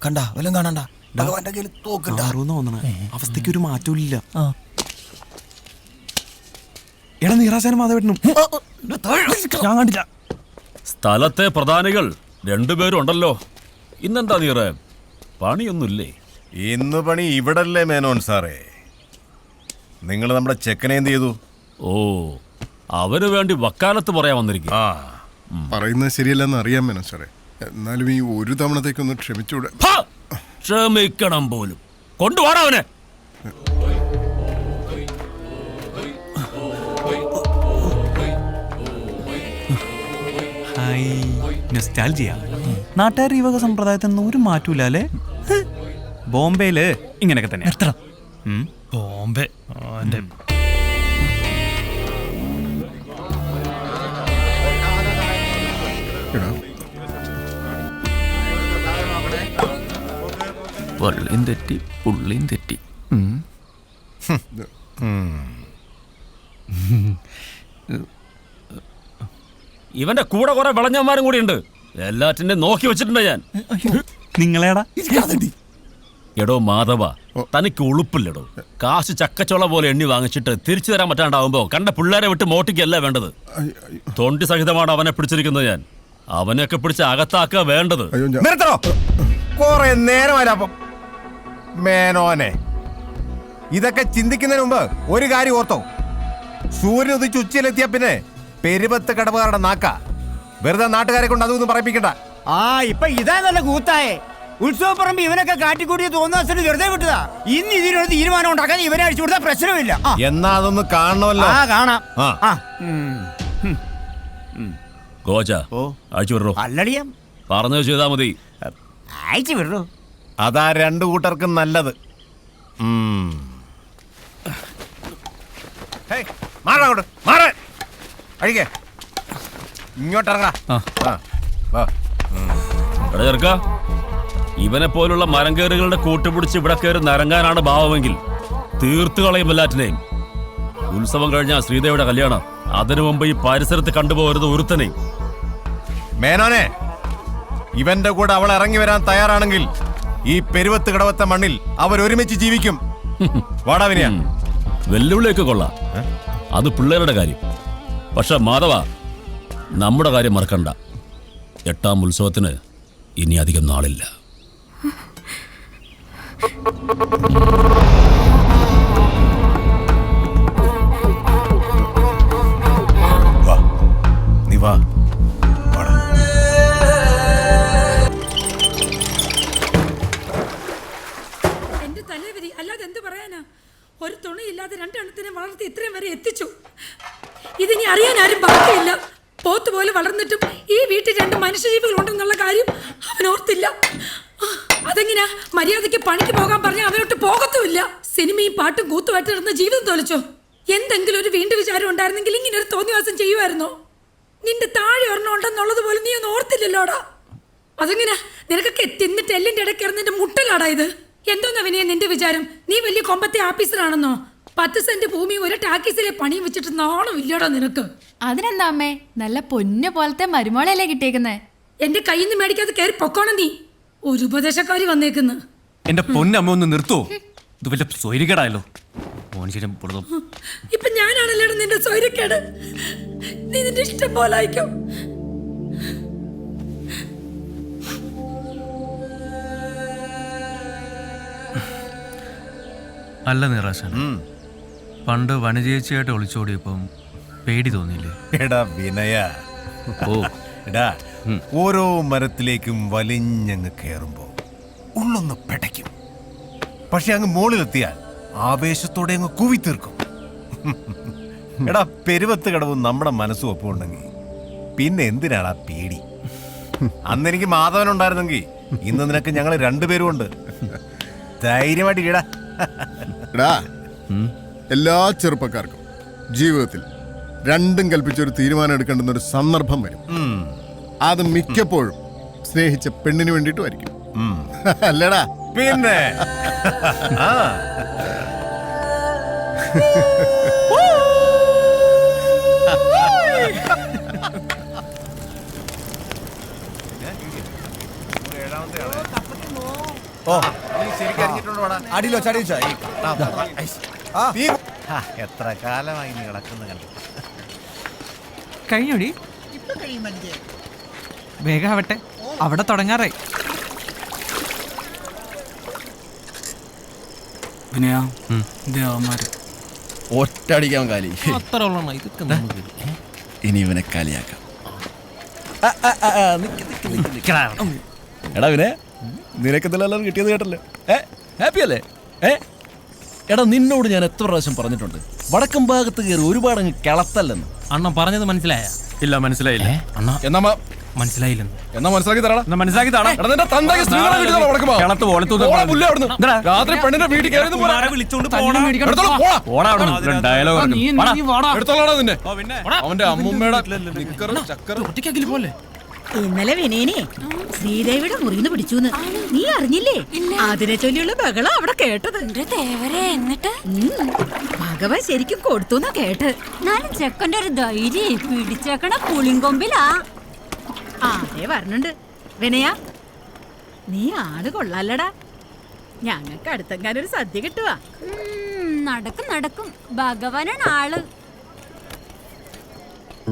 കണ്ട വല്ലതും കാണണ്ട. ഭഗവാന്റെ കയ്യിൽ തോക്കണ്ട. അവസ്ഥയ്ക്ക് ഒരു മാറ്റവും ഇല്ല. എടാ നീറാശാനും മാധവേട്ടനും ഞാൻ കണ്ടില്ല. സ്ഥലത്തെ പ്രധാനികൾ രണ്ടുപേരും ഉണ്ടല്ലോ. ഇന്നെന്താ നീറേ, പണിയൊന്നുമില്ലേ? ഇന്ന് പണി ഇവിടല്ലേ മേനോൻ സാറേ? നിങ്ങൾ നമ്മുടെ ചെക്കനെ എന്ത് ചെയ്തു? ഓ, അവന് വേണ്ടി വക്കാലത്ത് പറയാൻ വന്നിരിക്കും. പറയുന്നത് ശരിയല്ലെന്ന് അറിയാൻ മേനോൻ സാറേ. എന്നാലും ഈ ഒരു തവണത്തേക്കൊന്ന് ക്ഷമിച്ചൂടെ? ക്ഷമിക്കണം പോലും. കൊണ്ടുപോടാ അവനെ. നാട്ടുകാർ ഈ വക സമ്പ്രദായത്തിൽ ഒരു മാറ്റൂല അല്ലേ? ബോംബെയില് ഇങ്ങനെയൊക്കെ തന്നെ. ബോംബെ വള്ളിയും തെറ്റി പുള്ളിയും തെറ്റി. ഇവന്റെ കൂടെ കുറെ വിളഞ്ഞന്മാരും കൂടി ഉണ്ട്. എല്ലാറ്റിന്റെ നോക്കി വെച്ചിട്ടുണ്ട് ഞാൻ. നിങ്ങളേടാ? എടോ മാധവ, തനിക്ക് ഉളുപ്പില്ലടോ. കാശ് ചക്കച്ചോള പോലെ എണ്ണി വാങ്ങിച്ചിട്ട് തിരിച്ചു തരാൻ പറ്റാണ്ടാവുമ്പോ കണ്ട പിള്ളേരെ വിട്ട് മോട്ടിക്കല്ല വേണ്ടത്. തൊണ്ടി സഹിതമാണ് അവനെ പിടിച്ചിരിക്കുന്നത് ഞാൻ. അവനെയൊക്കെ പിടിച്ച് അകത്താക്കുക വേണ്ടത്. നിർത്തണോ? കുറെ നേരമല്ല മേനോനെ. ഇതൊക്കെ ചിന്തിക്കുന്നതിന് മുമ്പ് ഒരു കാര്യം ഓർത്തോ. സൂര്യൻ ഉദിച്ച് ഉച്ചയിലെത്തിയ പിന്നെ പെരുപത്ത് കടവുകാരുടെ നാക്ക. വെറുതെ നാട്ടുകാരെ കൊണ്ട് അതൊന്നും പറയിപ്പിക്കണ്ട. ഇപ്പൊ ഇതാ നല്ല കൂത്തായേ. ഉത്സവപ്പറമ്പ് ഇവനൊക്കെ കാട്ടിക്കൂട്ടിയ തോന്നുന്ന വെറുതെ വിട്ടതാ. ഇന്ന് ഇതിനൊരു തീരുമാനം ഉണ്ടാക്കാൻ ഇവനെ അടിച്ചു കൊടുത്താൽ പ്രശ്നമില്ല. എന്നാ അതൊന്ന് കാണണമല്ലോ. കാണാം. ഗോച അയച്ചു വിടറോ. അല്ലടിയം പറഞ്ഞത് ചെയ്താ മതി. അയച്ചു വിടറോ. അതാ രണ്ടു കൂട്ടർക്കും നല്ലത്. ഇങ്ങോട്ടിറങ്ങാ. ചെറുക്ക, ഇവനെ പോലുള്ള മരംകേറുകളുടെ കൂട്ടുപിടിച്ച് ഇവിടെ കയറി നരങ്ങാനാണ് ഭാവമെങ്കിൽ തീർത്തു കളയും എല്ലാറ്റിനെയും. ഉത്സവം കഴിഞ്ഞ ശ്രീദേവിയുടെ കല്യാണം. അതിനു മുമ്പ് ഈ പരിസരത്ത് കണ്ടുപോകരുത് ഒരുത്തനെയും. മേനോനെ, ഇവന്റെ കൂടെ അവൾ ഇറങ്ങി വരാൻ തയ്യാറാണെങ്കിൽ ഈ പെരുവത്ത് കടവത്തെ മണ്ണിൽ അവരൊരുമിച്ച് ജീവിക്കും. വാടാവിനിയ. വെല്ലുവിളിയൊക്കെ കൊള്ളാം, അത് പിള്ളേരുടെ കാര്യം. പക്ഷെ മാധവ, നമ്മുടെ കാര്യം മറക്കണ്ട. 8ാം ഉത്സവത്തിന് ഇനി അധികം നാളില്ല. നീ വാ. എന്റെ തലവിധി, അല്ലാതെ എന്ത് പറയാനാ? ഒരു തുണിയില്ലാതെ 2 എണ്ണത്തിനെ വളർത്തി ഇത്രയും വരെ എത്തിച്ചു. ഇതിനി അറിയാൻ ആരും ബാക്കിയില്ല. പോത്ത് പോലെ വളർന്നിട്ടും ഈ വീട്ടിൽ 2 മനുഷ്യജീവികൾ ഉണ്ടെന്നുള്ള കാര്യം അവൻ ഓർത്തില്ല. അതെങ്ങനെയാ? മര്യാദയ്ക്ക് പണിക്ക് പോകാൻ പറഞ്ഞാൽ അവനോട്ട് പോകത്തുമില്ല. സിനിമയും പാട്ടും കൂത്തുമായിട്ട് നടന്ന ജീവിതം തോലിച്ചോ? എന്തെങ്കിലും ഒരു വീണ്ടും വിചാരം ഉണ്ടായിരുന്നെങ്കിൽ ഇങ്ങനെ ഒരു തോന്നിവാസം ചെയ്യുമായിരുന്നോ? നിന്റെ താഴെ ഒരെണ്ണം ഉണ്ടെന്നുള്ളത് പോലെ നീ ഒന്നും ഓർത്തില്ലല്ലോടാ. അതെങ്ങനെയാ? നിനക്കൊക്കെ തിന്നിട്ട് എല്ലിന്റെ ഇടയ്ക്ക് ഇറന്നിന്റെ മുട്ടലാടാ ഇത്. എന്തോന്നാ വിനയ നിന്റെ വിചാരം? നീ വലിയ കൊമ്പത്തെ ആഫീസറാണെന്നോ? 10 സെന്റ് ഭൂമി ഒരു ടാക്കീസിലെ പണിയും വെച്ചിട്ട് നാണം ഇല്ലടാ നിനക്ക്. അതിനെന്താ അമ്മേ, നല്ല പൊന്നു പോലത്തെ മരുമോളല്ലേ കിട്ടിയേക്കുന്നേ. എന്റെ കയ്യിൽ നിന്ന് മേടിക്കാതെ കയറി പൊക്കോണം നീ. ഒരു ഉപദേശക്കാരി വന്നേക്കുന്നു. എന്റെ പൊന്നമ്മ ഒന്ന് നിർത്തോ? ഇത് വല്ല സ്വൈരികേടായല്ലോ. ഇപ്പൊ ഞാനാണല്ലോ നിന്റെ സ്വൈരക്കേട്. നീ നിന്റെ ഇഷ്ടം പോലെ അയക്കും. അല്ല നിറാശൻ, പണ്ട് വനജേച്ചിയായിട്ട് ഒളിച്ചോടിയപ്പം പേടി തോന്നിയില്ലേ? എടാ വിനയ, എടാ ഓരോ മരത്തിലേക്കും വലിഞ്ഞങ്ങ് കയറുമ്പോ ഉള്ളൊന്ന് പെടയ്ക്കും. പക്ഷെ അങ്ങ് മുകളിലെത്തിയാൽ ആവേശത്തോടെ അങ്ങ് കൂവിത്തീർക്കും. എടാ പെരുവത്ത് കടവും നമ്മുടെ മനസ്സും ഒപ്പമുണ്ടെങ്കിൽ പിന്നെ എന്തിനാടാ പേടി? അന്ന് എനിക്ക് മാധവൻ ഉണ്ടായിരുന്നെങ്കിൽ ഇന്ന് നിനക്ക് ഞങ്ങൾ 2 പേരും ഉണ്ട്. ധൈര്യമായിട്ട് ഇടാ. എല്ലാ ചെറുപ്പക്കാർക്കും ജീവിതത്തിൽ രണ്ടും കൽപ്പിച്ചൊരു തീരുമാനം എടുക്കേണ്ടുന്ന ഒരു സന്ദർഭം വരും. അത് മിക്കപ്പോഴും സ്നേഹിച്ച പെണ്ണിന് വേണ്ടിയിട്ടുമായിരിക്കും. അല്ലടാ? പിന്നെ ഓ ശരിക്കും അറിഞ്ഞിട്ടുണ്ടോടാ? അടിയിലോ ചടിയിച്ചോ എത്ര കാലമായി നീ കിടക്കുന്നു കണ്ടു. കഴിഞ്ഞോടി വേഗം ആവട്ടെ, അവിടെ തുടങ്ങാറായി. വിനയാ ദേവന്മാര് ഒറ്റടിക്കാൻ കാലി. അത്ര ഉള്ളണ ഇതൊക്കെ ഇനി ഇവനെ കാലിയാക്കാം. എടാ വിനെ, നിനക്ക് ഇതെല്ലാം കിട്ടിയത് കേട്ടല്ലോ. ഹാപ്പി അല്ലേ? എടാ നിന്നോട് ഞാൻ എത്ര പ്രാവശ്യം പറഞ്ഞിട്ടുണ്ട്, വടക്കം ഭാഗത്ത് കയറി ഒരുപാട് അങ്ങ് കിളത്തല്ലെന്ന്. അണ്ണൻ പറഞ്ഞത് മനസ്സിലായ? ഇല്ല മനസ്സിലായില്ല അണ്ണ. എന്നാ മനസ്സിലായില്ലെന്ന്. എന്നാ മനസ്സിലാക്കി തരാടാ. മനസ്സിലാക്കി താടാ. എടാ നിന്റെ തന്തയ്ക്ക് സ്ത്രീകളെ വീട്ടിൽ നിന്ന് വടക്കം ഭാഗം. പോടാ പുല്ലേ അവിടുന്ന്. രാത്രി പെണ്ണിന്റെ വീട്ടിൽ കയറി എടുത്തോളാടാ നിന്നെ. അവന്റെ അമ്മൂമ്മയുടെ നിക്കറും ചക്കറും. പോലെ ഇന്നലെ വിനയനെ ശ്രീദേവിയുടെ മുറിന്ന് പിടിച്ചൂന്ന് നീ അറിഞ്ഞില്ലേ? അതിനെ ചൊല്ലിയുള്ള ബഹളം അവിടെ കേട്ടത്. എന്നിട്ട് ഭഗവാൻ ശരിക്കും കൊടുത്തുന്നാ കേട്ട്. നാലും ചെക്കൻ്റെ ഒരു ധൈര്യം പിടിച്ചേക്കണ പുളിങ്കൊമ്പിലാ. അതേ പറഞ്ഞുണ്ട്. വിനയ നീ ആള് കൊള്ളാലടാ. ഞങ്ങൾക്ക് അടുത്തെങ്ങാനൊരു സദ്യ കിട്ടുവാ. നടക്കും നടക്കും, ഭഗവാനാണ് ആള്.